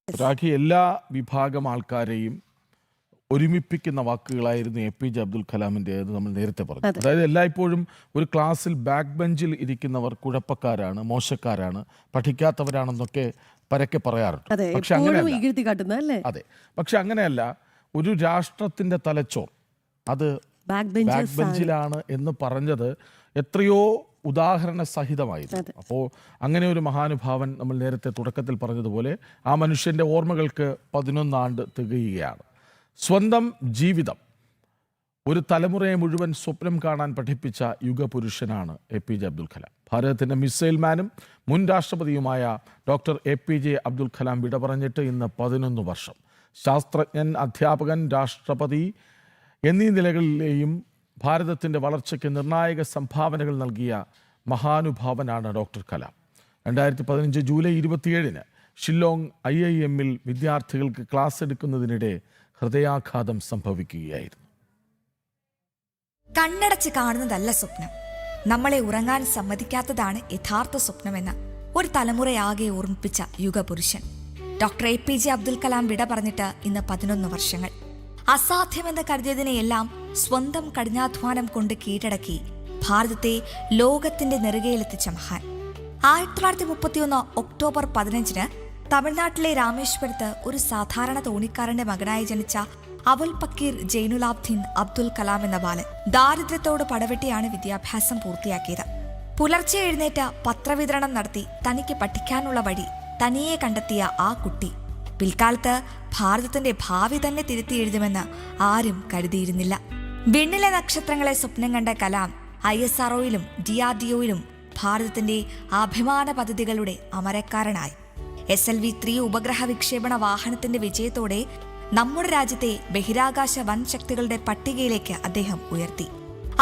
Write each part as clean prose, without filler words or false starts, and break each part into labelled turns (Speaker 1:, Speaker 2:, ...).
Speaker 1: രാഖി എല്ലാ വിഭാഗം ആൾക്കാരെയും ഒരുമിപ്പിക്കുന്ന വാക്കുകളായിരുന്നു APJ അബ്ദുൽ കലാമിൻ്റെത് നമ്മൾ നേരത്തെ പറഞ്ഞു. അതായത് എല്ലായ്പ്പോഴും ഒരു ക്ലാസ്സിൽ ബാക്ക് ബെഞ്ചിൽ ഇരിക്കുന്നവർ കുഴപ്പക്കാരാണ്, മോശക്കാരാണ്, പഠിക്കാത്തവരാണെന്നൊക്കെ പരക്കെ പറയാറുണ്ട്. പക്ഷെ അങ്ങനെയല്ല. അതെ, പക്ഷെ അങ്ങനെയല്ല. ഒരു രാഷ്ട്രത്തിന്റെ തലച്ചോർ അത് ബാക്ക് ബെഞ്ചിലാണ് എന്ന് പറഞ്ഞത് എത്രയോ ഉദാഹരണ സഹിതമായിരുന്നു. അപ്പോൾ അങ്ങനെ ഒരു മഹാനുഭാവൻ നമ്മൾ നേരത്തെ തുടക്കത്തിൽ പറഞ്ഞതുപോലെ ആ മനുഷ്യൻ്റെ ഓർമ്മകൾക്ക് 11 ആണ്ട് തികയുകയാണ്. സ്വന്തം ജീവിതം ഒരു തലമുറയെ മുഴുവൻ സ്വപ്നം കാണാൻ പഠിപ്പിച്ച യുഗപുരുഷനാണ് APJ അബ്ദുൽ കലാം. ഭാരതത്തിൻ്റെ മിസൈൽ മാനും മുൻ രാഷ്ട്രപതിയുമായ ഡോക്ടർ APJ അബ്ദുൽ കലാം വിട പറഞ്ഞിട്ട് ഇന്ന് 11 വർഷം. ശാസ്ത്രജ്ഞൻ, അധ്യാപകൻ, രാഷ്ട്രപതി എന്നീ നിലകളിലെയും ഭാരതത്തിൻ്റെ വളർച്ചയ്ക്ക് നിർണായക സംഭാവനകൾ നൽകിയ മഹാനുഭാവനാണ് ഡോക്ടർ കലാം. 2015 ജൂലൈ 27 ഷില്ലോങ് IIM-ൽ വിദ്യാർത്ഥികൾക്ക് ക്ലാസ് എടുക്കുന്നതിനിടെ ഹൃദയാഘാതം സംഭവിക്കുകയായിരുന്നു.
Speaker 2: കണ്ണടച്ച് കാണുന്നതല്ല സ്വപ്നം, നമ്മളെ ഉറങ്ങാൻ സമ്മതിക്കാത്തതാണ് യഥാർത്ഥ സ്വപ്നമെന്ന് ഒരു തലമുറയാകെ ഓർമ്മിപ്പിച്ച യുഗപുരുഷൻ ഡോക്ടർ APJ അബ്ദുൽ കലാം വിട പറഞ്ഞിട്ട് ഇന്ന് 11 വർഷങ്ങൾ. അസാധ്യമെന്ന് കരുതിയതിനെയെല്ലാം സ്വന്തം കഠിനാധ്വാനം കൊണ്ട് കീഴടക്കി ഭാരതത്തെ ലോകത്തിന്റെ നെറുകയിലെത്തിച്ച മഹാൻ. 1931 ഒക്ടോബർ 15 തമിഴ്നാട്ടിലെ രാമേശ്വരത്ത് ഒരു സാധാരണ തോണിക്കാരന്റെ മകനായി ജനിച്ച അബുൽ പക്കീർ ജൈനുലാബ്ദീൻ അബ്ദുൽ കലാം എന്ന ബാലൻ ദാരിദ്ര്യത്തോട് പടവെട്ടിയാണ് വിദ്യാഭ്യാസം പൂർത്തിയാക്കിയത്. പുലർച്ചെ എഴുന്നേറ്റ് പത്രവിതരണം നടത്തി തനിക്ക് പഠിക്കാനുള്ള വഴി തനിയെ കണ്ടെത്തിയ ആ കുട്ടി പിൽക്കാലത്ത് ഭാരതത്തിന്റെ ഭാവി തന്നെ തിരുത്തി എഴുതുമെന്ന് ആരും കരുതിയിരുന്നില്ല. വിണ്ണിലെ നക്ഷത്രങ്ങളെ സ്വപ്നം കണ്ട കലാം ISRO-യിലും DRDO-യിലും ഭാരതത്തിന്റെ അഭിമാന പദ്ധതികളുടെ അമരക്കാരനായി. SLV-3 ഉപഗ്രഹ വിക്ഷേപണ വാഹനത്തിന്റെ വിജയത്തോടെ നമ്മുടെ രാജ്യത്തെ ബഹിരാകാശ വൻ ശക്തികളുടെ പട്ടികയിലേക്ക് അദ്ദേഹം ഉയർത്തി.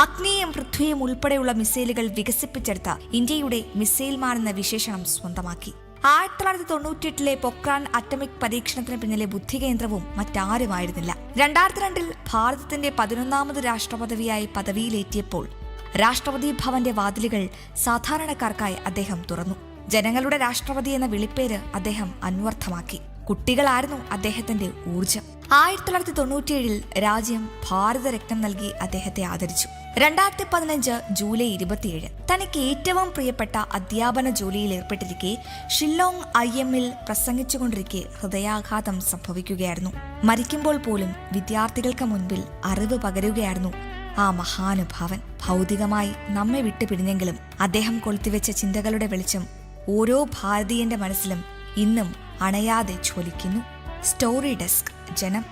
Speaker 2: അഗ്നിയും പൃഥ്വിയും ഉൾപ്പെടെയുള്ള മിസൈലുകൾ വികസിപ്പിച്ചെടുത്ത ഇന്ത്യയുടെ മിസൈൽ മാൻ എന്ന വിശേഷണം സ്വന്തമാക്കി. 1998 പൊക്രാൻ അറ്റമിക് പരീക്ഷണത്തിന് പിന്നിലെ ബുദ്ധികേന്ദ്രവും മറ്റാരുമായിരുന്നില്ല. 2002 ഭാരതത്തിന്റെ 11ാമത് രാഷ്ട്രപദവിയായി പദവിയിലേറ്റിയപ്പോൾ രാഷ്ട്രപതി ഭവന്റെ വാതിലുകൾ സാധാരണക്കാർക്കായി അദ്ദേഹം തുറന്നു. ജനങ്ങളുടെ രാഷ്ട്രപതി എന്ന വിളിപ്പേര് അദ്ദേഹം അന്വർത്ഥമാക്കി. കുട്ടികളായിരുന്നു അദ്ദേഹത്തിന്റെ ഊർജം. 1997 രാജ്യം ഭാരതരത്നം നൽകി അദ്ദേഹത്തെ ആദരിച്ചു. 2015 ജൂലൈ 27 തനിക്ക് ഏറ്റവും പ്രിയപ്പെട്ട അധ്യാപന ജോലിയിൽ ഏർപ്പെട്ടിരിക്കെ ഷില്ലോങ് IIM-ൽ പ്രസംഗിച്ചുകൊണ്ടിരിക്കെ ഹൃദയാഘാതം സംഭവിക്കുകയായിരുന്നു. മരിക്കുമ്പോൾ പോലും വിദ്യാർത്ഥികൾക്ക് മുൻപിൽ അറിവ് പകരുകയായിരുന്നു ആ മഹാനുഭാവൻ. ഭൗതികമായി നമ്മെ വിട്ടുപിരിഞ്ഞെങ്കിലും അദ്ദേഹം കൊളുത്തിവെച്ച ചിന്തകളുടെ വെളിച്ചം ഓരോ ഭാരതീയന്റെ മനസ്സിലും ഇന്നും അണയാതെ ജ്വലിക്കുന്നു. സ്റ്റോറി ഡെസ്ക്, ജനം.